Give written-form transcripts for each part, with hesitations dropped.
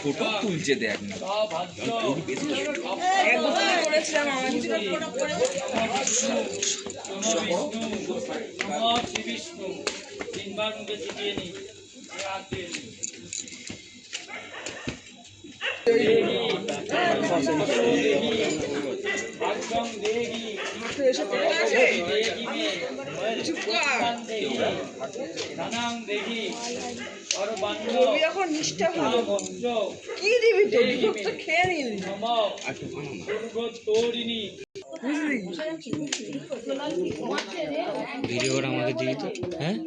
Photo তুলছে দেখ না বিষ্ণু তিনবার মুখে চিটিয়ে নি এখন নিষ্ঠা হলো কি দিবি তো খেয়ে নিবি ভিডিওটা আমাকে দিয়ে তো হ্যাঁ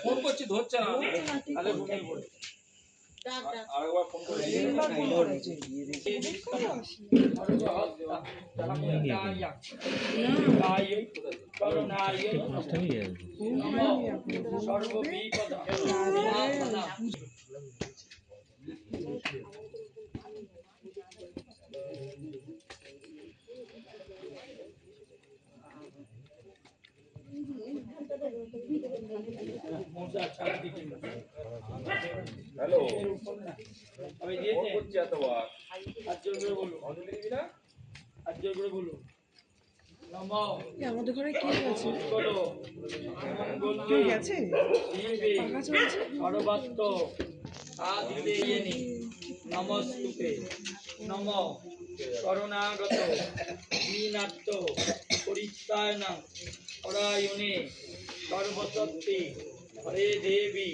ফোন করছি ধরছে না আরেকবার ফোন করে হ্যালো আমি দিয়েছি করছি এতবার আজ জোর করে বলুন অঞ্জলি দিবি না আজ জোর করে বলুন নমো আমাদের ঘরে কে আছে বলো কে গেছে পাকা চলছে সর্বাত্ম আদিতে ইয়েনি নমস্তুতে নম করুণাগত দীনাত্ম পরিত্রায়ণ পরায়ণে সর্বশক্তি হরে দেবী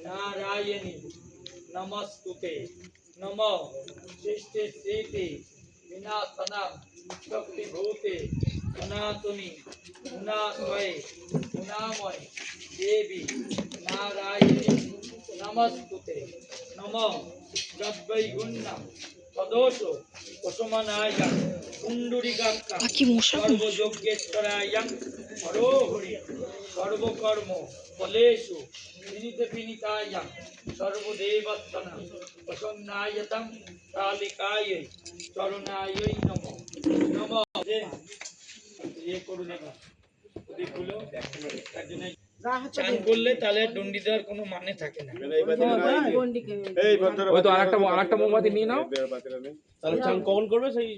নারায়ণী নমস্তুতে নম সৃষ্টি স্মৃতি বিনাশনম শক্তিভূতে সনাতনী গুণাময় গুণাময় দেবী নারায়ণী নমস্তুতে নম যদ্বৈগুণ্যম সদোষ কুসুমনায়ং কুণ্ডুরিকাক্ষং সর্বযজ্ঞেশ্বরায়ং হরোহরি সর্বকর্ম ফলেষু বিনীত বিনীতায়ং সর্বদেবত্তনং প্রসন্নায়তং কালিকাयै চরণাयै নমঃ নমঃ ये করুন এবার দেখুলো একজনে চান করলে তাহলে ডন্ডি দেওয়ার কোনো মানে থাকে না ওই তো আরেকটা মোমবাতি নিয়ে নাও তাহলে চান কখন করবে সেই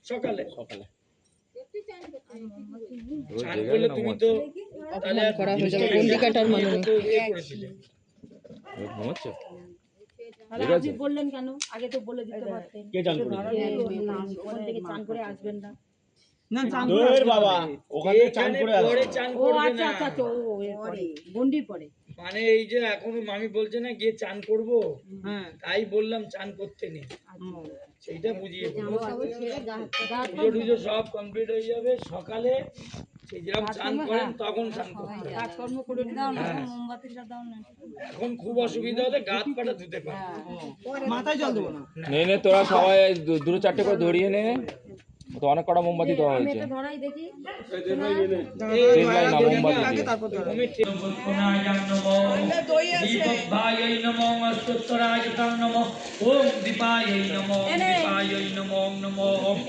সকালে চান করলে তুমি তো তাহলে করা হয়ে যাবে গন্ডি কাটার মানে করেছিলে ঘুমাচ্ছে আপনি বললেন কেন আগে তো বলে দিতে পারতেন কে চান করবে ওখান থেকে চান করে আসবেন না না চান করে বাবা ওখানে চান করে আসবে চান ও করবে আচ্ছা না আচ্ছা ও পরে গন্ডি পরে মানে এই যে এখনো মামি বলছে না গিয়ে চান করব হ্যাঁ তাই বললাম চান করতে নেই সেইটা বুঝিয়ে বলবো পুজো সব কমপ্লিট হয়ে যাবে সকালে সেই যেরকম চান করেন তখন চান করতে হবে। কাজকর্ম করে দাও না মোমবাতিটা দাও না এখন খুব অসুবিধা হলে গাত পাটা ধুতে পারে মাথায় জল দেবো না নে তোরা সবাই দুটো চারটে করে ধরিয়ে নে তো অনেক কটা মোমবাতি দেওয়া আমি হয়েছে এটা ধরাই দেখি ওম দীপায় নমো দীপায় নমো নমো নমো